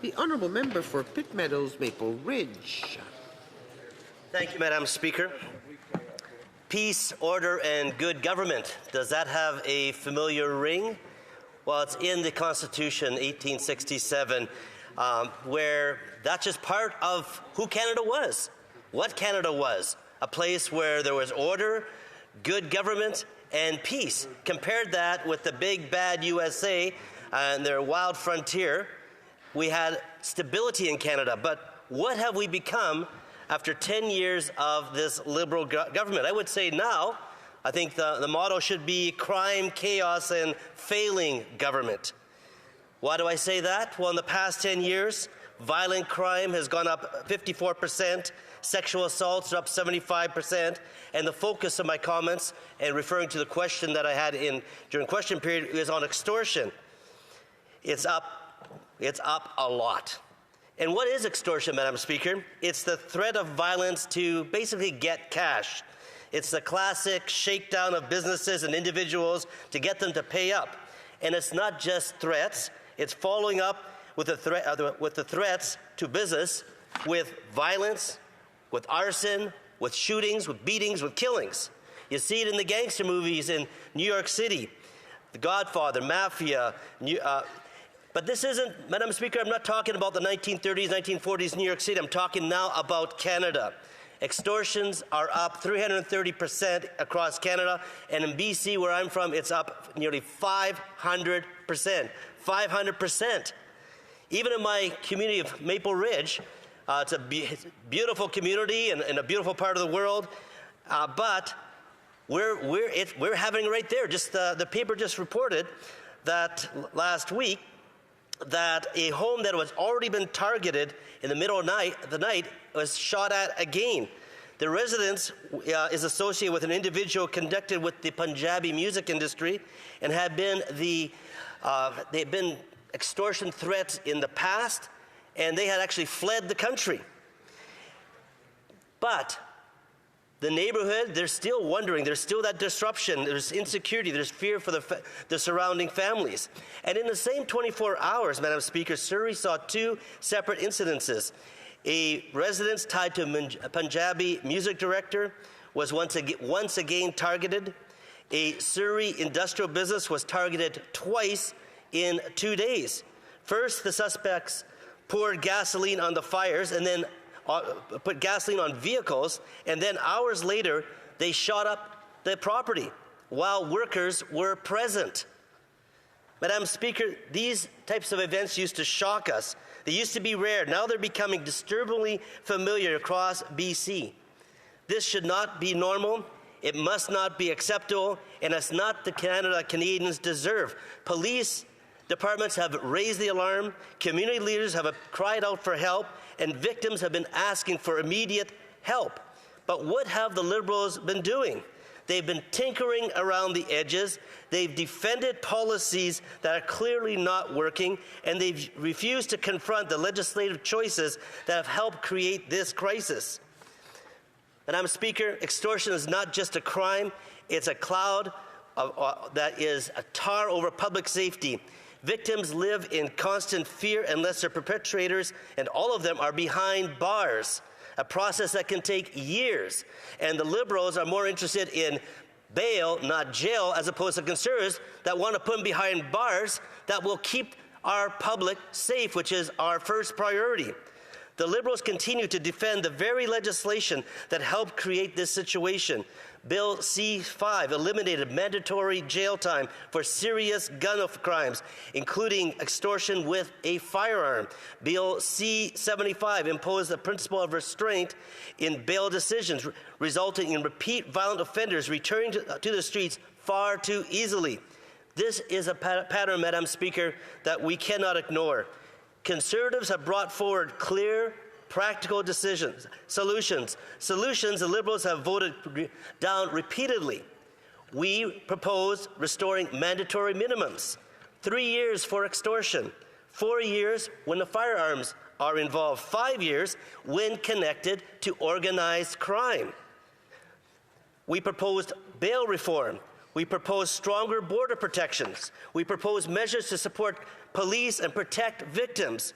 The Honourable Member for Pitt Meadows, Maple Ridge. Thank you, Madam Speaker. Peace, order, and good government. Does that have a familiar ring? Well, it's in the Constitution, 1867, where that's just part of who Canada was, what Canada was, a place where there was order, good government, and peace. Compared that with the big bad USA and their wild frontier, we had stability in Canada. But what have we become after 10 years of this Liberal government? I would say now, I think the motto should be crime, chaos, and failing government. Why do I say that? Well, in the past 10 years, violent crime has gone up 54%, sexual assaults are up 75%, and the focus of my comments, and referring to the question that I had during question period, is on extortion. It's up a lot. And what is extortion, Madam Speaker? It's the threat of violence to basically get cash. It's the classic shakedown of businesses and individuals to get them to pay up. And it's not just threats, it's following up with the threats to business with violence, with arson, with shootings, with beatings, with killings. You see it in the gangster movies in New York City, The Godfather, Mafia. But this isn't, Madam Speaker, I'm not talking about the 1930s, 1940s New York City. I'm talking now about Canada. Extortions are up 330% across Canada, and in BC, where I'm from, it's up nearly 500%. 500%. Even in my community of Maple Ridge, it's a beautiful community and a beautiful part of the world, but we're having it right there. Just the paper just reported that last week that a home that was already been targeted in the middle of the night was shot at again. The residence is associated with an individual connected with the Punjabi music industry and had been they've been extortion threats in the past, and they had actually fled the country. But the neighborhood, they're still wondering. There's still that disruption. There's insecurity. There's fear for the surrounding families. And in the same 24 hours, Madam Speaker, Surrey saw two separate incidences. A residence tied to a Punjabi music director was once again targeted. A Surrey industrial business was targeted twice in 2 days. First, the suspects poured gasoline on the fires and then put gasoline on vehicles, and then hours later, they shot up the property while workers were present. Madam Speaker, these types of events used to shock us. They used to be rare. Now they're becoming disturbingly familiar across BC. This should not be normal. It must not be acceptable, and it's not the Canada Canadians deserve. Police departments have raised the alarm, community leaders have cried out for help, and victims have been asking for immediate help. But what have the Liberals been doing? They've been tinkering around the edges, they've defended policies that are clearly not working, and they've refused to confront the legislative choices that have helped create this crisis. Madam Speaker, extortion is not just a crime, it's a cloud that is a tar over public safety. Victims live in constant fear unless their perpetrators, and all of them, are behind bars, a process that can take years. And the Liberals are more interested in bail, not jail, as opposed to Conservatives that want to put them behind bars that will keep our public safe, which is our first priority. The Liberals continue to defend the very legislation that helped create this situation. Bill C-5 eliminated mandatory jail time for serious gun crimes, including extortion with a firearm. Bill C-75 imposed the principle of restraint in bail decisions, resulting in repeat violent offenders returning to the streets far too easily. This is a pattern, Madam Speaker, that we cannot ignore. Conservatives have brought forward clear, practical solutions the Liberals have voted down repeatedly. We propose restoring mandatory minimums, 3 years for extortion, 4 years when the firearms are involved, 5 years when connected to organized crime. We proposed bail reform. We propose stronger border protections. We propose measures to support police and protect victims.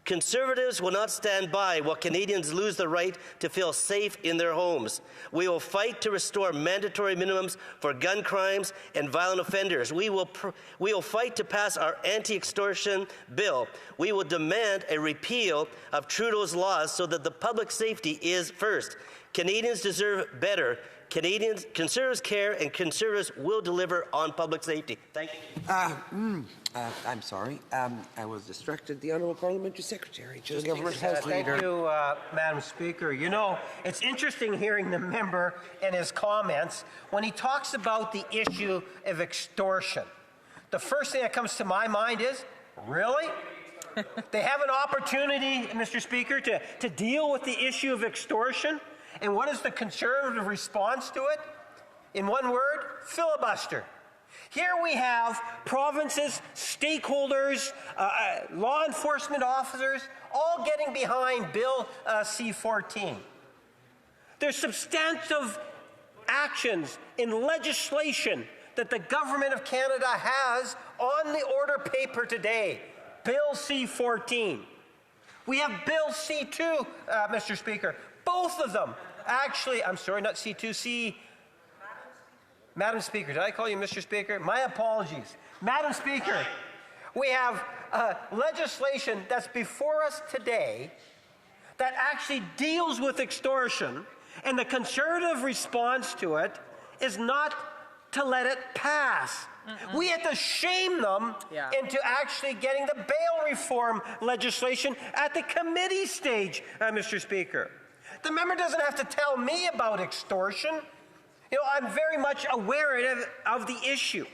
Conservatives will not stand by while Canadians lose the right to feel safe in their homes. We will fight to restore mandatory minimums for gun crimes and violent offenders. We will fight to pass our anti-extortion bill. We will demand a repeal of Trudeau's laws so that the public safety is first. Canadians deserve better. Conservatives care, and Conservatives will deliver on public safety. Thank you. I'm sorry. I was distracted. The Honourable Parliamentary Secretary to the Government House Leader. Thank you, Madam Speaker. You know, it's interesting hearing the member and his comments when he talks about the issue of extortion. The first thing that comes to my mind is, really? They have an opportunity, Mr. Speaker, to deal with the issue of extortion? And what is the Conservative response to it? In one word, filibuster. Here we have provinces, stakeholders, law enforcement officers, all getting behind Bill C-14. There's substantive actions in legislation that the Government of Canada has on the order paper today. Bill C-14. We have Bill C-2, Mr. Speaker. Both of them. Actually, I'm sorry, not C2, C. Madam Speaker, did I call you Mr. Speaker? My apologies. Madam Speaker, we have legislation that's before us today that actually deals with extortion, and the Conservative response to it is not to let it pass. We had to shame them into actually getting the bail reform legislation at the committee stage, Mr. Speaker. The member doesn't have to tell me about extortion. You know, I'm very much aware of the issue.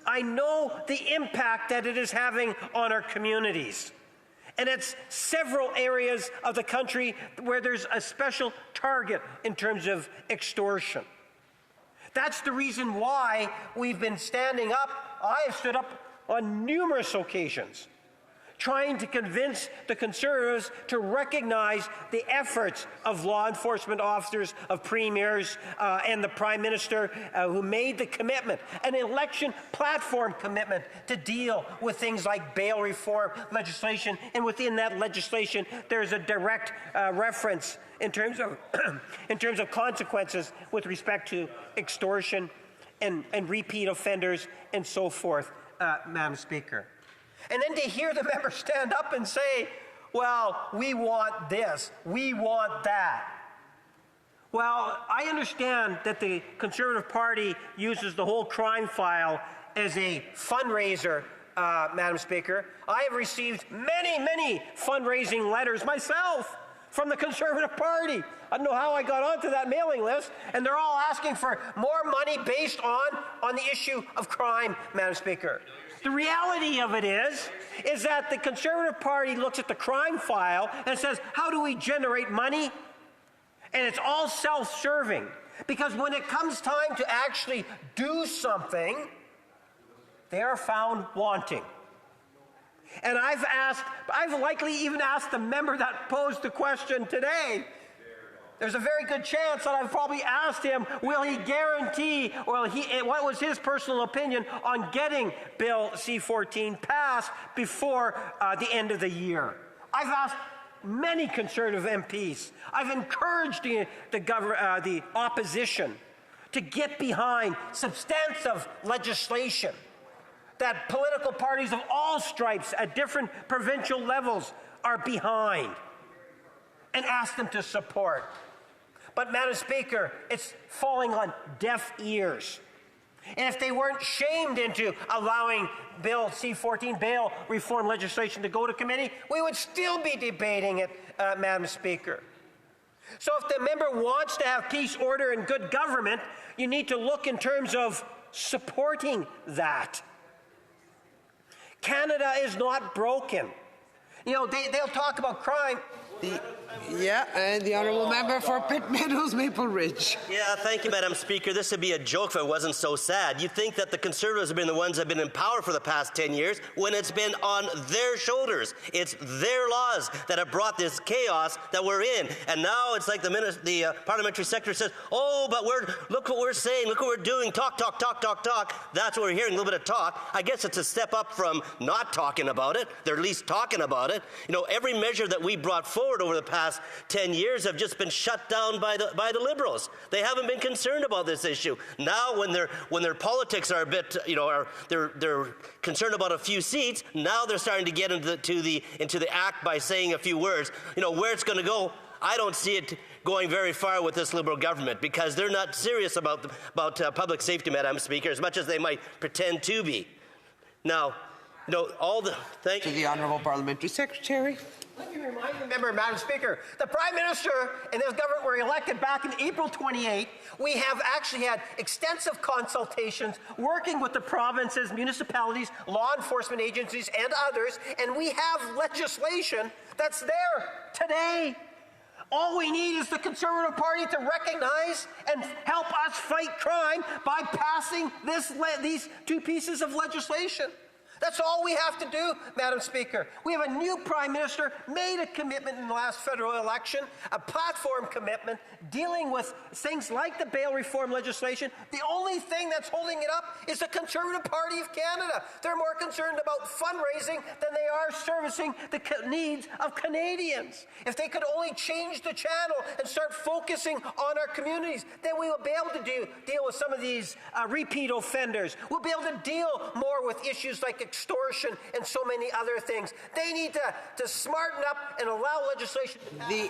I know the impact that it is having on our communities. And it's several areas of the country where there's a special target in terms of extortion. That's the reason why we've been standing up. I have stood up on numerous occasions trying to convince the Conservatives to recognize the efforts of law enforcement officers, of premiers, and the Prime Minister who made the commitment, an election platform commitment to deal with things like bail reform legislation, and within that legislation there's a direct reference in terms of consequences with respect to extortion and repeat offenders and so forth, Madam Speaker. And then to hear the member stand up and say, well, we want this, we want that. Well, I understand that the Conservative Party uses the whole crime file as a fundraiser, Madam Speaker. I have received many, many fundraising letters myself from the Conservative Party. I don't know how I got onto that mailing list, and they're all asking for more money based on the issue of crime, Madam Speaker. The reality of it is that the Conservative Party looks at the crime file and says, how do we generate money? And it's all self-serving. Because when it comes time to actually do something, they are found wanting. And I've likely even asked the member that posed the question today. There's a very good chance that I've probably asked him, will he guarantee, what was his personal opinion on getting Bill C-14 passed before the end of the year. I've asked many Conservative MPs. I've encouraged the opposition to get behind substantive legislation that political parties of all stripes at different provincial levels are behind, and ask them to support. But, Madam Speaker, it's falling on deaf ears. And if they weren't shamed into allowing Bill C-14 bail reform legislation to go to committee, we would still be debating it, Madam Speaker. So if the member wants to have peace, order, and good government, you need to look in terms of supporting that. Canada is not broken. You know, they'll talk about crime. The honourable member for Pitt Meadows, Maple Ridge. Yeah, thank you, Madam Speaker. This would be a joke if it wasn't so sad. You'd think that the Conservatives have been the ones that have been in power for the past 10 years when it's been on their shoulders. It's their laws that have brought this chaos that we're in. And now it's like the parliamentary secretary says, oh, but look what we're saying, look what we're doing, talk. That's what we're hearing, a little bit of talk. I guess it's a step up from not talking about it. They're at least talking about it. You know, every measure that we brought forward over the past 10 years have just been shut down by the Liberals. They haven't been concerned about this issue. Now, when their politics are a bit, they're concerned about a few seats. Now they're starting to get into the act by saying a few words. You know where it's going to go. I don't see it going very far with this Liberal government because they're not serious about public safety, Madam Speaker, as much as they might pretend to be. Now, thank you. To the honourable parliamentary secretary. Let me remind the member, Madam Speaker, the Prime Minister and his government were elected back in April 28. We have actually had extensive consultations working with the provinces, municipalities, law enforcement agencies, and others, and we have legislation that's there today. All we need is the Conservative Party to recognize and help us fight crime by passing these two pieces of legislation. That's all we have to do, Madam Speaker. We have a new Prime Minister, made a commitment in the last federal election, a platform commitment dealing with things like the bail reform legislation. The only thing that's holding it up is the Conservative Party of Canada. They're more concerned about fundraising than they are servicing the needs of Canadians. If they could only change the channel and start focusing on our communities, then we will be able to deal with some of these repeat offenders. We'll be able to deal more with issues like extortion and so many other things. They need to smarten up and allow legislation to pass.